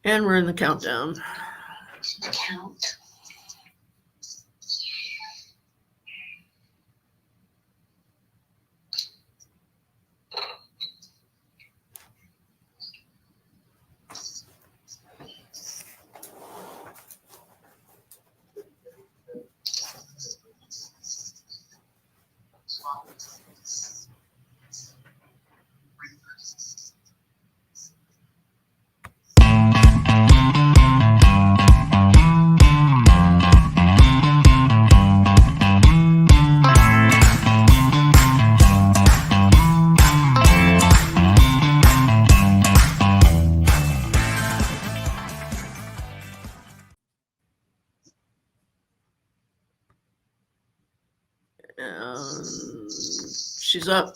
And we're in the countdown. Count. She's up.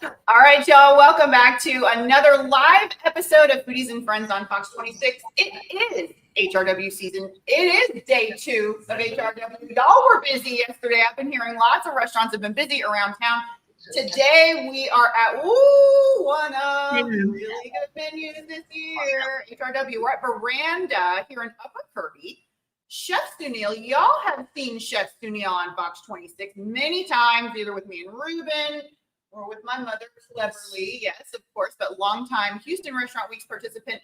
All right, y'all. Welcome back to another live episode of Foodies and Friends on Fox 26. It is HRW season. It is day 2 of HRW. Y'all were busy yesterday. I've been hearing lots of restaurants have been busy around town. Today we are at one of really good menus this year. HRW. We're at Verandah here in Upper Kirby. Chef Sunil, y'all have seen Chef Sunil on Fox 26 many times, either with me and Ruben or with my mother, Cleverly. Yes, of course, but longtime Houston Restaurant Weeks participant.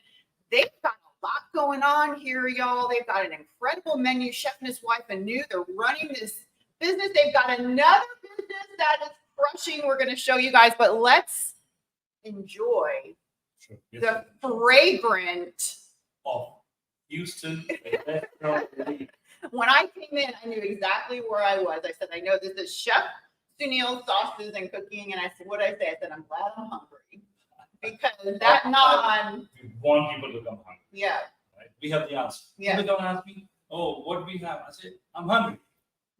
They've got a lot going on here, y'all. They've got an incredible menu. Chef and his wife, Anu, they're running this business. They've got another business that is crushing. We're going to show you guys, but let's enjoy the fragrant Houston. When I came in, I knew exactly where I was. I said, I know this is Chef Sunil sauces and cooking. And I said, what did I say? I said, I'm glad I'm hungry. Because that naan. We want people to come hungry. Yeah. Right? We have the answer. Yeah. People don't ask me, oh, what do we have? I said, I'm hungry.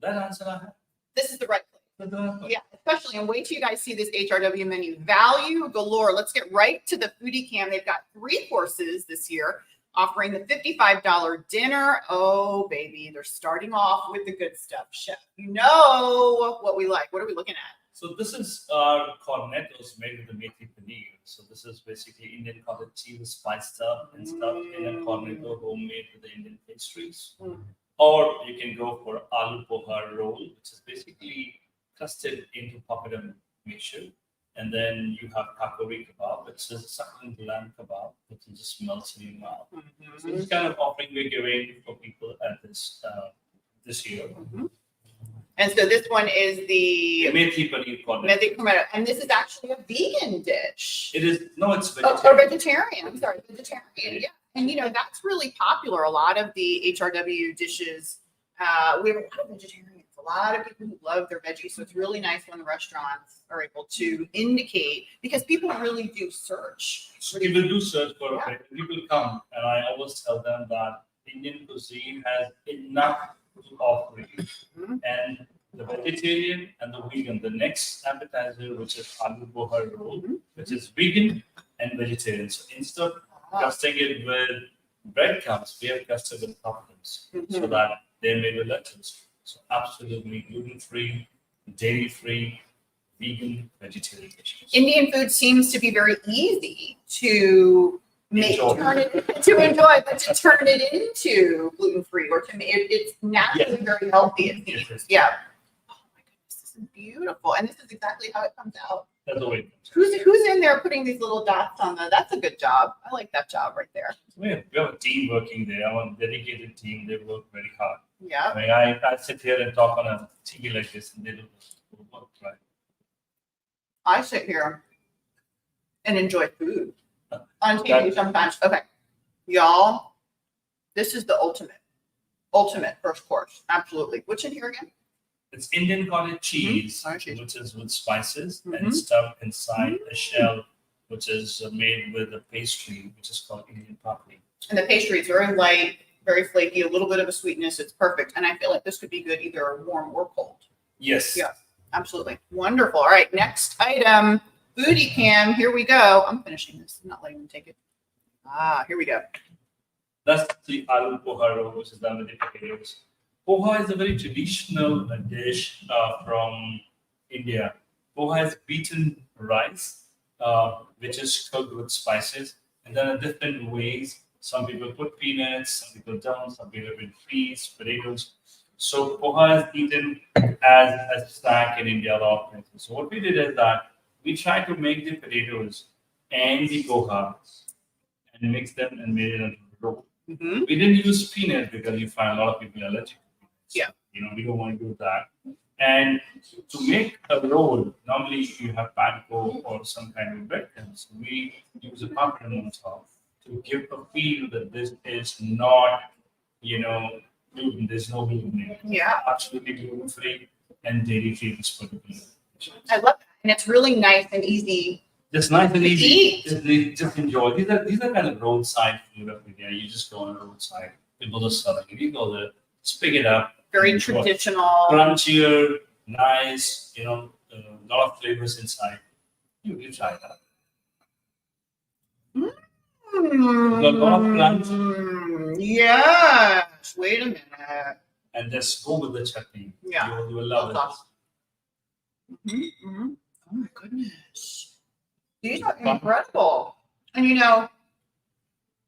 That answer I have. This is the right place. Yeah, especially, and wait till you guys see this HRW menu. Value galore. Let's get right to the foodie cam. They've got 3 courses this year, offering the $55 dinner. Oh, baby, they're starting off with the good stuff, Chef. You know what we like. What are we looking at? So this is our cornettos made with the methi paneer. So this is basically Indian cottage cheese spiced up and stuffed in a cornetto homemade with the Indian pastries. Or you can go for aloo poha roll, which is basically crusted into papadum mixture. And then you have kakori kebab, which is a succulent lamb kebab, which just melts in your mouth. So this kind of offering we're giving for people at this year. And so this one is the methi paneer cornetto. methi cornetto, and this is actually a vegan dish. It is it's vegetarian. vegetarian. Or vegetarian. I'm sorry, vegetarian. Yeah, and you know that's really popular. A lot of the HRW dishes, we have a lot of vegetarians. A lot of people who love their veggies. So it's really nice when the restaurants are able to indicate, because people really do search. So people do search for it. People come, and I always tell them that Indian cuisine has enough to offer you. And the vegetarian and the vegan, the next appetizer, which is aloo poha roll, which is vegan and vegetarian. So instead of custing it with breadcrumbs, we have custed with toppings so that they may be lentils. So absolutely gluten-free, dairy-free, vegan, vegetarian dishes. Indian food seems to be very easy to make, turn it to enjoy, but to turn it into gluten-free or to make it's naturally very healthy. It seems. Yes. Yeah. Oh my goodness, this is beautiful, and this is exactly how it comes out. That's the way. Who's in there putting these little dots on the? That's a good job. I like that job right there. We have a team working there. I'm a dedicated team. They work very hard. Yeah. I mean, I sit here and talk on a TV like this, and they do work right. I sit here and enjoy food on TV sometimes. Okay, y'all, this is the ultimate first course. Absolutely. What's in here again? It's Indian cottage cheese, which is with spices and stuffed inside a shell, which is made with a pastry, which is called Indian papri. And the pastry is very light, very flaky, a little bit of a sweetness. It's perfect. And I feel like this could be good either warm or cold. Yes. Yeah, absolutely. Wonderful. All right, next item, foodie cam. Here we go. I'm finishing this. I'm not letting them take it. Here we go. That's the aloo poha roll, which is done with the potatoes. Poha is a very traditional dish from India. Poha is beaten rice, which is cooked with spices. And there are different ways. Some people put peanuts, some people don't, some people put peas, potatoes. So poha is eaten as a snack in India a lot of places. So what we did is that we tried to make the potatoes and the poha and mix them and made it into a roll. Mhm. We didn't use peanuts because you find a lot of people allergic to peanuts. Yeah. We don't want to do that. And to make a roll, normally you have panko or some kind of bread. And so we use a pumpkin on top to give a feel that this is not, gluten. There's no gluten in it. Yeah, Absolutely gluten free and dairy free this particular. I love that. And it's really nice and easy. Just nice and To easy. eat. Just enjoy. These are kind of roadside food of India. You just go on a roadside. People are selling it. You go there, just pick it up. Very enjoy. traditional. Crunchier, nice. A lot of flavors inside. You try that. got a lot of plants. Yes. Wait a minute. And just go with the chutney. Yeah. You will love it. Mm-hmm. Oh my goodness. These are incredible. And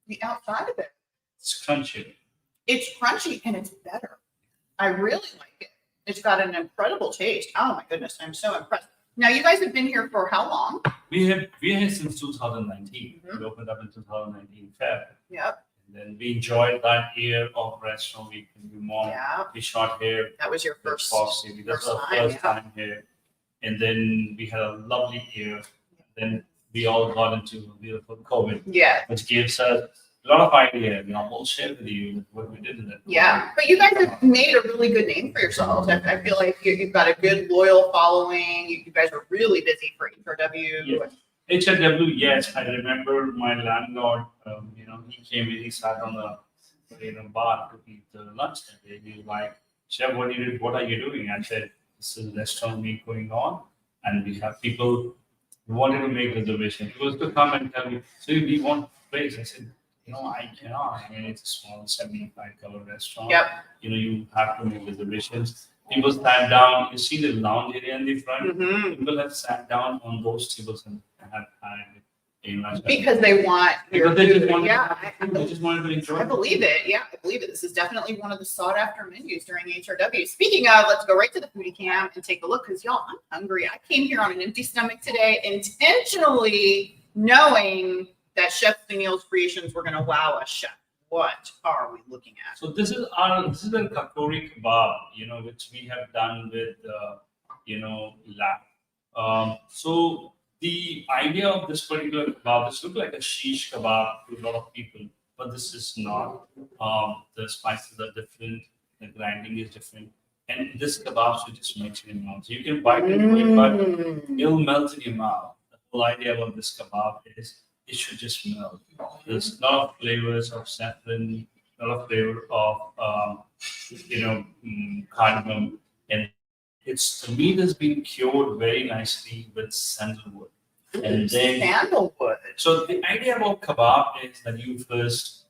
the outside of it, It's crunchy. it's crunchy and it's better. I really like it. It's got an incredible taste. Oh my goodness. I'm so impressed. Now you guys have been here for how long? We are here since 2019. Mhm. We opened up in 2019 Feb. Yep. And then we enjoyed that year of restaurant. We can do more. Yeah. We shot here. That was your with first. Fox TV. That's first our time, first yeah. time here. And then we had a lovely year. Then we all got into beautiful COVID, Yeah. which gives us a lot of idea. We'll share with you what we did in it. Yeah. But you guys have made a really good name for yourselves. I feel like you've got a good loyal following. You guys are really busy for HRW. Yeah. HRW, yes, I remember my landlord. He came in, he sat on the bar to eat the lunch that day. He was like, "Chef, what are you doing?" I said, "This is restaurant week going on, and we have people who wanted to make reservations. He was to come and tell me, so we want place." I said, I cannot. I mean, it's a small 75-cover restaurant. Yep. You have to make reservations. People sat down. You see the lounge area in the front. Mm-hmm. People have sat down on those tables and have had Because they want your Because they just food. wanted- Yeah. they just wanted to enjoy. I believe it. Yeah, I believe it. This is definitely one of the sought after menus during HRW. Speaking of, let's go right to the foodie cam and take a look because y'all, I'm hungry. I came here on an empty stomach today, intentionally knowing that Chef Sunil's creations were going to wow us, Chef. What are we looking at? So this is the kakori kebab, which we have done with lamb. So the idea of this particular kebab, this looks like a shish kebab to a lot of people, but this is not. The spices are different, the grinding is different, and this kebab should just melt in your mouth. So you can bite into it, but it'll melt in your mouth. The whole idea about this kebab is it should just melt. There's a lot of flavors of saffron, a lot of flavor of cardamom, and the meat has been cured very nicely with sandalwood. And then, Sandalwood. so the idea about kebab is that you first,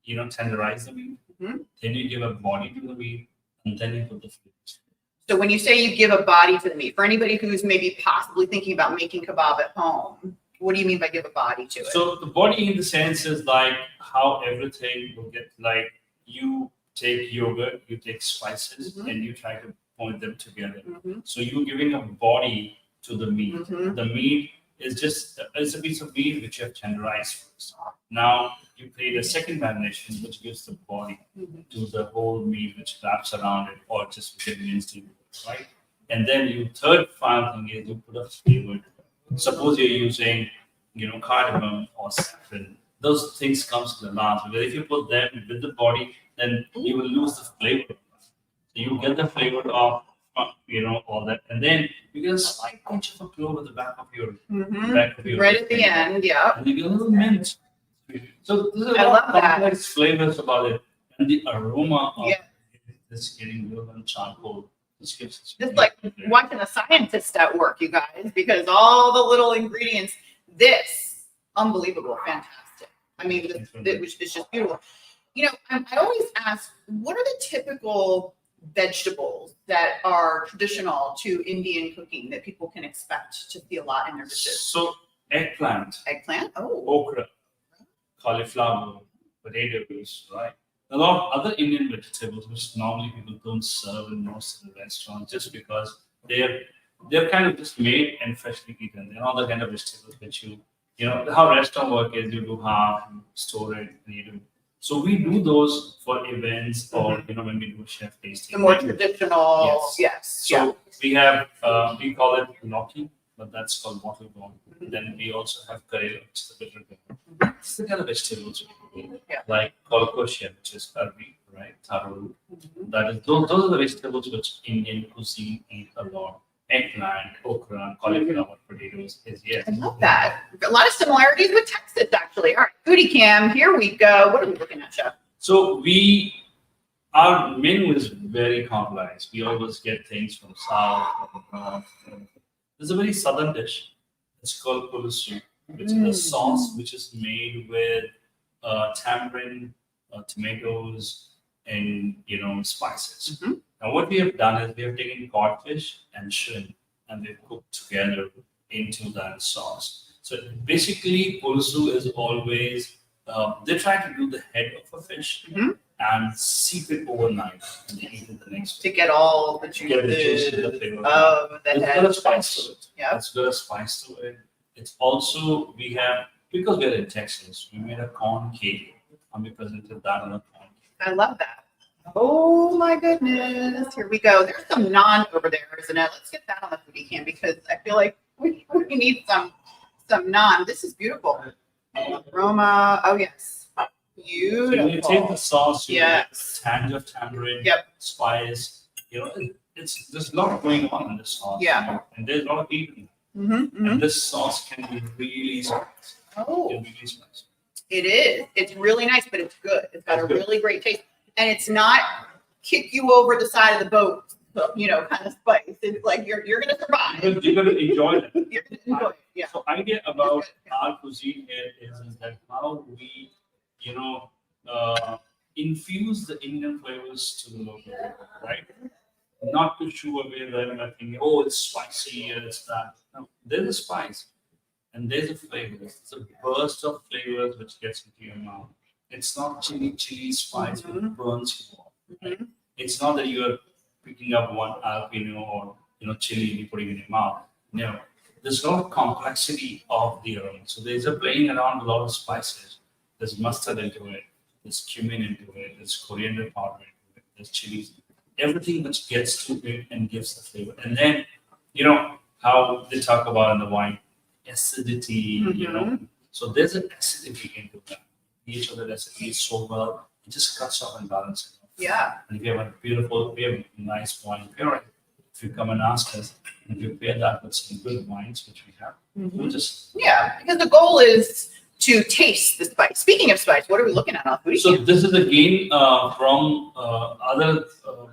tenderize the meat, Mhm. then you give a body to the meat, and then you put the flavors. So when you say you give a body to the meat, for anybody who's maybe possibly thinking about making kebab at home, what do you mean by give a body to it? So the body in the sense is like how everything will get, like you take yogurt, you take spices, Mhm. and you try to point them together. Mhm. So you're giving a body to the meat. Mhm. The meat is it's a piece of meat which you have tenderized first. Now you create a second marination which gives the body Mhm. to the whole meat which wraps around it or just within the instant, right? And then you third final thing is you put a flavor. Suppose you're using, cardamom or saffron. Those things comes to the last. But if you put them with the body, then you will lose the flavor. So you get the flavor of, all that, and then you get a slight pinch of a clove at the back of your Mhm. Right at the end, yeah. and you get a little mint. So there's a I lot love of that. complex flavors about it, and the aroma of Yeah. this getting real and charcoal. This gives us Just like watching a scientist at work, you guys, because all the little ingredients, this, unbelievable, fantastic. I mean, it's just beautiful. I always ask, what are the typical vegetables that are traditional to Indian cooking that people can expect to see a lot in their dishes? So eggplant, Eggplant? Oh, okra, cauliflower, potatoes, right? A lot of other Indian vegetables which normally people don't serve in most of the restaurants just because they're kind of just made and freshly eaten. They're not the kind of vegetables which you know how restaurant work is. You do half, you store it, and you do. So we do those for events or when we do chef tasting. The more traditional, Yes. yes. So we have we call it gnocchi, but that's called bottle bone. Then we also have karela, which is the bitter gourd. It's the kind of vegetables we do, Yeah. like kolkoshia, which is curry, right? Taro. That is those are the vegetables which Indian cuisine eat a lot. Eggplant, okra, cauliflower, potatoes is yes. I love that. A lot of similarities with Texas, actually. All right, Foodie Cam, here we go. What are we looking at, Chef? So our menu is very complex. We always get things from south, from north. There's a very southern dish. It's called pulusu, which is a sauce which is made with tamarind, tomatoes, and spices. Now, what we have done is we have taken codfish and shrimp and they've cooked together into that sauce. So basically, pulusu is always they try to do the head of a fish and seep it overnight and they eat it the next day. To get all the Get the juice and the juices flavor. of the It's head. got a spice to it. Yeah. It's got a spice to it. It's also we have because we're in Texas, we made a corn cake and we presented that on a corn cake. I love that. Oh my goodness. Here we go. There's some naan over there, isn't it? Let's get that on the Foodie Cam because I feel like we need some naan. This is beautiful. Aroma. Oh yes. So Beautiful. when you take the sauce, you Yes. get tangy of tamarind, Yep. spice. There's a lot going on in this sauce. Yeah. And there's a lot of heat in it. Mm-hmm. And this sauce can be really spicy. Oh, Can be really spicy. it is. It's really nice, but it's good. It's got a It's good. really great taste. And it's not kick you over the side of the boat, kind of spice. It's like you're gonna survive. You're going to enjoy it. You're gonna enjoy it. Yeah. So idea about our cuisine here is that how we, infuse the Indian flavors to the local people, right? Not to shoo away them and thinking, oh, it's spicy and it's that. No, there's a spice and there's a flavor. It's a burst of flavors which gets into your mouth. It's not chili spice which burns you off. Right? It's not that you're picking up one jalapeno or chili and you putting it in your mouth. No, there's a lot of complexity of the aroma. So there's a playing around with a lot of spices. There's mustard into it. There's cumin into it. There's coriander powder into it. There's chilies. Everything which gets to it and gives the flavor. And then, how they talk about in the wine, acidity, So there's an acidity into that. Each of the recipes so well, it just cuts off and balances it off. Yeah. And if you have a nice wine pairing, if you come and ask us, and if you pair that with some good wines, which we have, we'll just. Yeah, because the goal is to taste the spice. Speaking of spice, what are we looking at on Foodie So Cam? this is again from other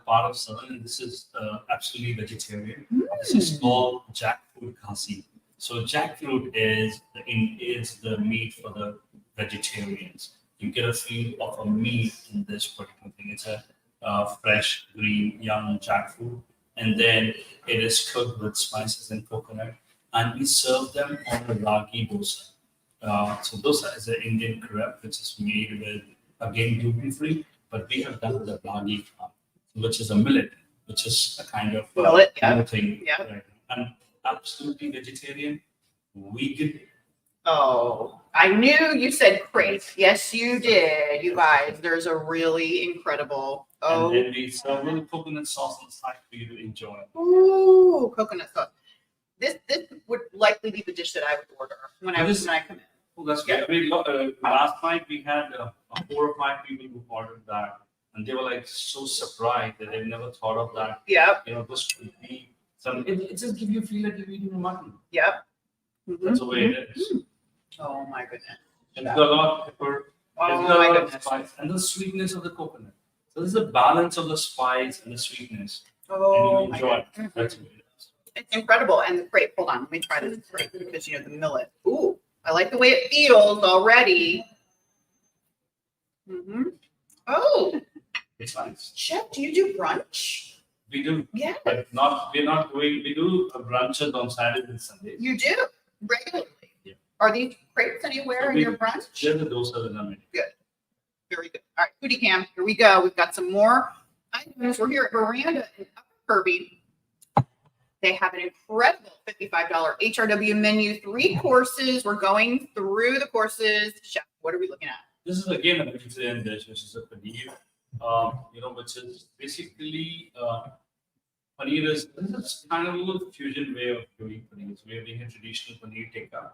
part of Southern, and this is absolutely vegetarian. This is called jackfruit khasi. So jackfruit is the meat for the vegetarians. You get a feel of a meat in this particular thing. It's a fresh, green, young jackfruit, and then it is cooked with spices and coconut, and we serve them on a ragi dosa. So dosa is an Indian crepe which is made with again gluten-free, but we have done the ragi flour, which is a millet, which is a kind of Millet, yeah. thing, Yeah. right? And absolutely vegetarian, vegan. Oh, I knew you said crepe. Yes, you did. You guys, there's a really incredible. And then we serve a little coconut sauce on the side for you to enjoy. Ooh, coconut sauce. This would likely be the dish that I would order when I come in. Oh, that's great. I mean, last night we had 4 or 5 people who ordered that, and they were like so surprised that they've never thought of that. Yep. This could be some. It just gives you a feel like you're eating a mutton. Yep. That's the way it is. Oh my goodness. And it's got a lot of pepper. Oh It's got a my lot of goodness. spice and the sweetness of the coconut. So there's a balance of the spice and the sweetness, Oh and my you enjoy goodness. it. That's what it is. It's incredible. And the grape, hold on, let me try this grape because the millet. Ooh, I like the way it feels already. Oh, It's nice. Chef, do you do brunch? We do, Yeah, but we're not doing. We do brunches on Saturdays and Sundays. you do regularly. Are these crepes anywhere in your brunch? There's the dosa that I'm making. Very good. All right, foodie cam, here we go. We've got some more items. We're here at Verandah in Upper Kirby. They have an incredible $55 HRW menu, 3 courses. We're going through the courses. Chef, what are we looking at? This is again a vegetarian dish, which is a paneer, which is basically paneer this is kind of a little fusion way of doing paneer. So we are doing a traditional paneer tikka,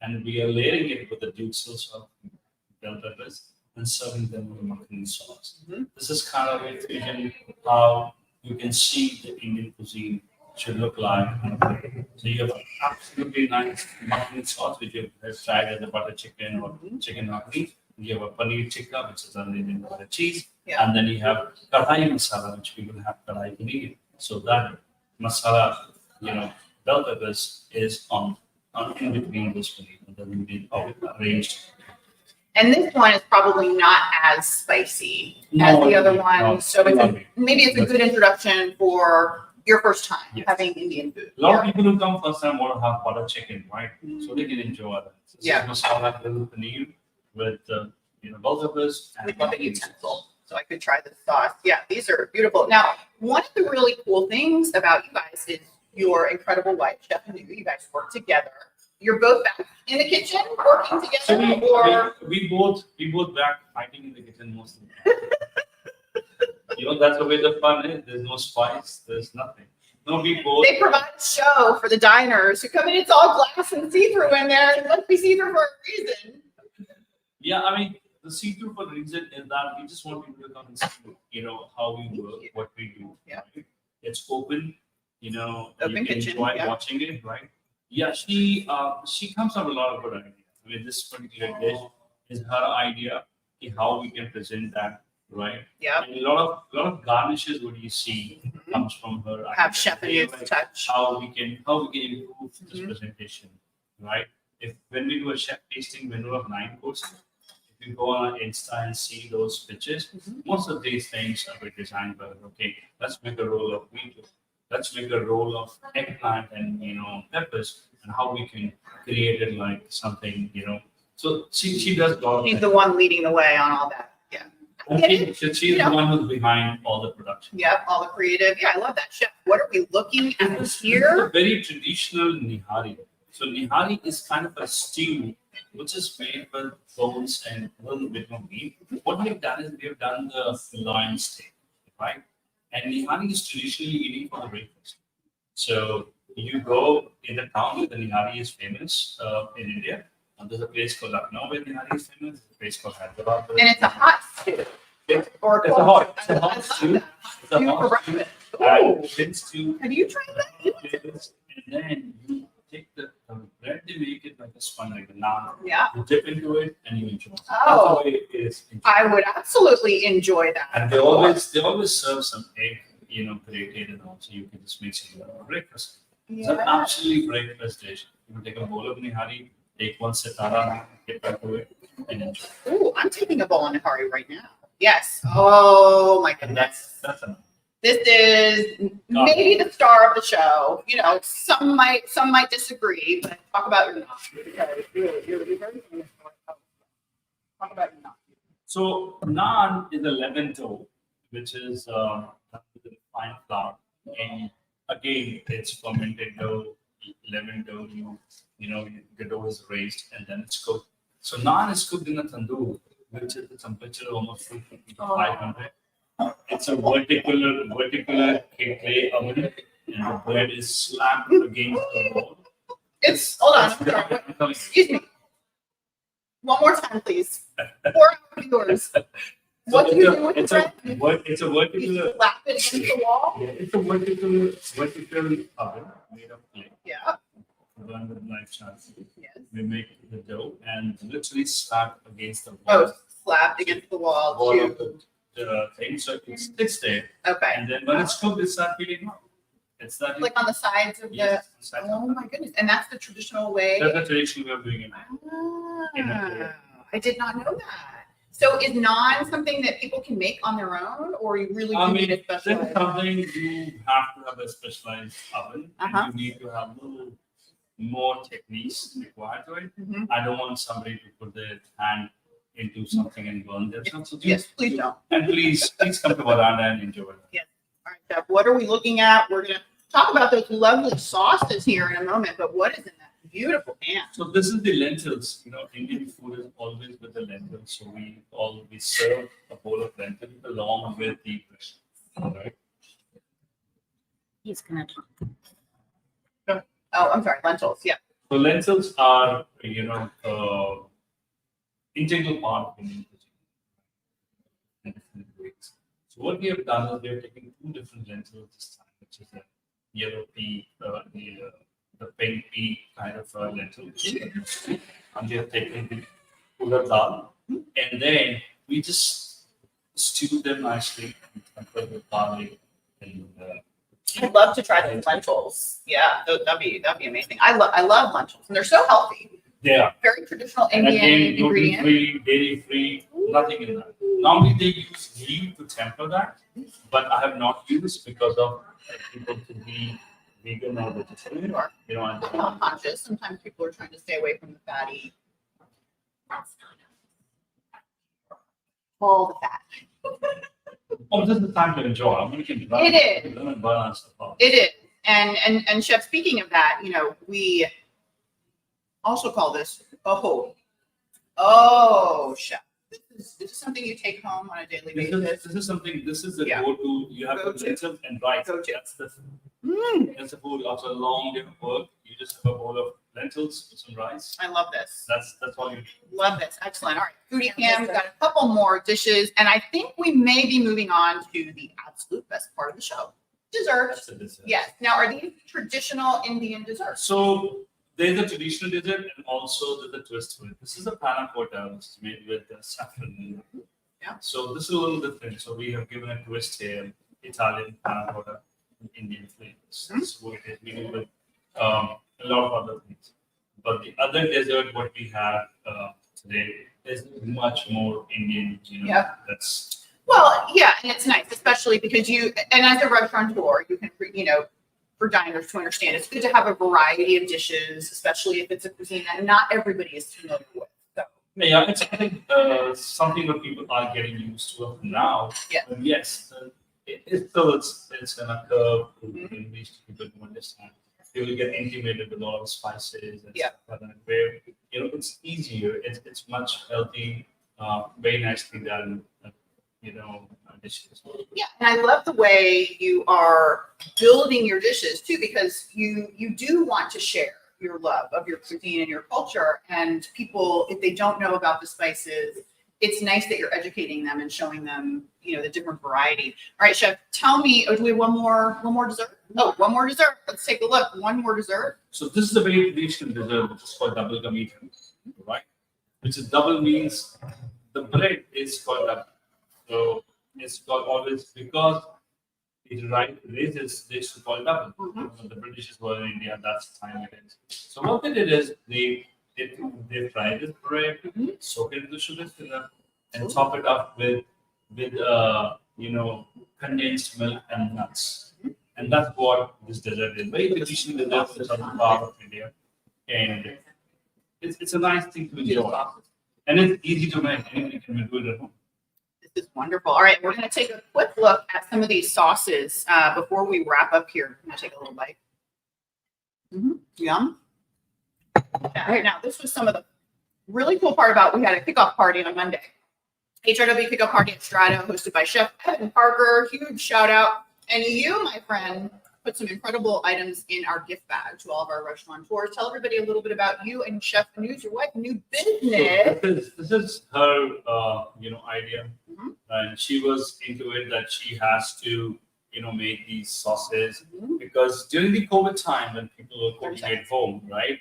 and we are layering it with the duke sauce of bell peppers and serving them with mutton sauce. This is kind of a fusion how you can see the Indian cuisine should look like. So you have absolutely nice mutton sauce, which you have tried as a butter chicken or chicken nugget. You have a paneer tikka, which is onion and cheese, and then you have kadai masala, which we will have kadai paneer. So that masala, bell peppers is on in between this paneer, and then we arranged. And this one is probably not as spicy as the other one, so maybe it's a good introduction for your first time having Indian food. A lot of people who come first time want to have butter chicken, right? So they can enjoy that. So masala little paneer with bell peppers and with the utensil. So I could try the sauce. Yeah, these are beautiful. Now, one of the really cool things about you guys is your incredible wife, Chef Sunil. You guys work together. You're both back in the kitchen working together, so we both back fighting in the kitchen most of the time. That's the way the fun is. There's no spice. There's nothing. No, we both. They provide a show for the diners who come in. It's all glass and see-through in there. It must be see-through for a reason. Yeah, I mean, the see-through for the reason is that we just want people to come and see, how we work, what we do. Yeah. Right? It's open, Open you can kitchen, enjoy yeah. watching it, right? Yeah, she comes up with a lot of good ideas. I mean, this particular dish is her idea, how we can present that, right? Yeah. And a lot of garnishes what you see comes from her idea. Have Chef Sunil's touch. How we can improve this presentation, right? When we do a chef tasting menu of 9 courses, if you go on Insta and see those pictures, most of these things are designed by, okay, let's make a roll of wheat, let's make a roll of eggplant and peppers, and how we can create it like something, So she does a lot of She's the one leading the way on all that. Yeah. and she's the one who's behind all the production. Yeah, all the creative. Yeah, I love that. Chef, what are we looking at This is a here? very traditional nihari. So nihari is kind of a stew, which is made with bones and a little bit of meat. What we've done is we've done the loin steak, right? And nihari is traditionally eating for the breakfast. So you go in the town where the nihari is famous in India. And there's a place called Lucknow where nihari is famous. There's a place called Hyderabad. And it's a hot stew. Or It's a hot stew. It's a Stew for hot stew. breakfast. And stew. Have you tried that? And then you take the bread, they make it like a sponge, like a naan. Yeah. You dip into it and you enjoy it. Oh. That's the way it is. I would absolutely enjoy that. And they always serve some egg, grated, and also you can just mix it with breakfast. It's an Yeah. absolutely breakfast dish. You can take a bowl of nihari, take one sitara, get back to it, and enjoy. Ooh, I'm taking a bowl in nihari right now. Yes. Oh my And goodness. that's enough. This is maybe the star of the show. Some might disagree, but talk about your gnocchi because you're very famous for it. Talk about your gnocchi. So naan is a leavened dough, which is done with refined flour, and again it's fermented dough, leavened dough. The dough is raised and then it's cooked. So naan is cooked in a tandoor, which is the temperature of almost 350 to 500. It's a vertical clay oven, and the bread is slapped against the wall. Hold on. I'm sorry. Excuse me. One more time, please. For our viewers. What do you do with the bread? It's a You vertical. slap it against the wall? Yeah, it's a vertical oven made of clay. Yeah. Run with live chance. Yes. We make the dough and literally slap against the wall. Oh, slapped against the wall. Wall of Too. the thing, so it sticks there. Okay. And then when it's cooked, it's not peeling off. It's not Like on the sides of the. yes, it's not- Oh my goodness! And that's the traditional way. That's the traditional way of doing it. Ah, I did not know that. So is naan something that people can make on their own, or you really do I need mean, a that's specialized? something you have to have a specialized oven. Uh-huh. And you need to have little, more techniques required to it. Mhm. I don't want somebody to put their hand into something and burn themselves. So Yes, please don't. And please come to Verandah and enjoy it. All right, Chef, what are we looking at? We're gonna talk about those lovely sauces here in a moment, but what is in that beautiful pan? So this is the lentils. Indian food is always with the lentils. So we always serve a bowl of lentils along with the bread. All right. He's gonna talk. Oh, I'm sorry, lentils. Yeah. So lentils are, integral part of Indian cuisine. So what we have done is we have taken two different lentils this time, which is the yellow pea, the pink pea kind of lentil. And we have taken the urad dal, and then we just stew them nicely with garlic and I'd love to try those lentils. Yeah, that'd be amazing. I love lentils, and they're so healthy. they are. Very traditional And Indian again, ingredient. gluten-free, dairy-free, nothing in that. Normally they use ghee to temper that, but I have not used because of people to be vegan or vegetarian. Sure. And I'm health conscious. Sometimes people are trying to stay away from the fatty. All the fat. this is the time to enjoy. I'm going to keep It is. burn stuff out. It is. And Chef, speaking of that, we also call this Chef. This is something you take home on a daily basis. This is something. This is the Yeah. go-to. You have Go-to. lentils and rice. Go-to. That's the Mm, That's the food after a long day of work. You just have a bowl of lentils with some rice. I love this. That's all you need. Love this. Excellent. All right. Foodie Cam, we've got a couple more dishes, and I think we may be moving on to the absolute best part of the show. Dessert. That's the dessert. Yes. Now, are these traditional Indian desserts? So there's a traditional dessert and also there's a twist to it. This is a panna cotta, which is made with saffron. Yeah. So this is a little different. So we have given a twist here, Italian panna cotta, Indian flavors. Mhm. This is what it is. We do with a lot of other things. But the other dessert, what we have today, is much more Indian. Yeah. That's Well, yeah, and it's nice, especially because and as a restaurateur, you can, for diners to understand, it's good to have a variety of dishes, especially if it's a cuisine that not everybody is familiar with. So, yeah. It's I think something that people are getting used to now. Yeah. But yes, it's still it's gonna curve Mhm. in which people to understand. They will get intimated with a lot of spices and Yeah. stuff like that. Where it's easier. It's much healthy, very nicely done. Dishes. yeah, and I love the way you are building your dishes too, because you do want to share your love of your cuisine and your culture. And people, if they don't know about the spices, it's nice that you're educating them and showing them, the different variety. All right, Chef, tell me, do we have one more dessert? Oh, one more dessert. Let's take a look. One more dessert. So this is a very traditional dessert, which is called double ka meetha, right? Which is double means the bread is called double. So it's called always because it raises this to call double. Mhm. When the British were in India, that's the time it is. So what they did is they fry this bread, Mhm. soak it in the sugar syrup, and top it up with condensed milk and nuts. And that's what this dessert is. Very traditional dessert in southern part of India. And it's a nice thing to enjoy. And it's easy to make. Anybody can do it at home. This is wonderful. All right, we're going to take a quick look at some of these sauces before we wrap up here. I'm going to take a little bite. Yum. All right, now this was some of the really cool part about we had a kickoff party on Monday. HRW kickoff party at Strata, hosted by Chef Evan Parker. Huge shout out. And you, my friend, put some incredible items in our gift bag to all of our restaurateurs. Tell everybody a little bit about you and Chef News, your wife, new business. So this is her idea, Mhm. and she was into it that she has to make these sauces Mhm. because during the COVID time when people were cooking at home, right?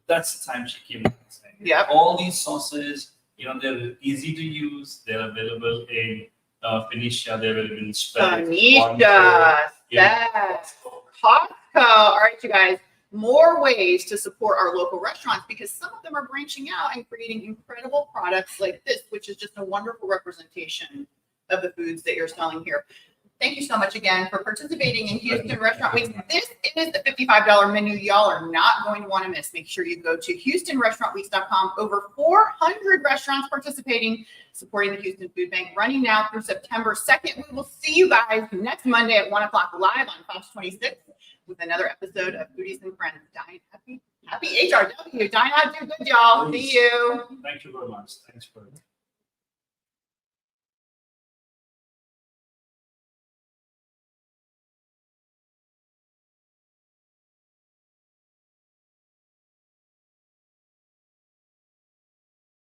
That's the time she came up saying, Yep. all these sauces, they're easy to use. They're available in Phoenicia. They're available in Spain. Anisha, yes. Costco. All right, you guys, more ways to support our local restaurants because some of them are branching out and creating incredible products like this, which is just a wonderful representation of the foods that you're selling here. Thank you so much again for participating in Houston Restaurant Week. This is the $55 menu y'all are not going to want to miss. Make sure you go to HoustonRestaurantWeeks.com. Over 400 restaurants participating, supporting the Houston Food Bank, running now through September 2nd. We will see you guys next Monday at 1 o'clock live on Fox 26 with another episode of Foodies and Friends. Dine happy HRW. Dine out, do good, y'all. See you. Thank you very much. Thanks for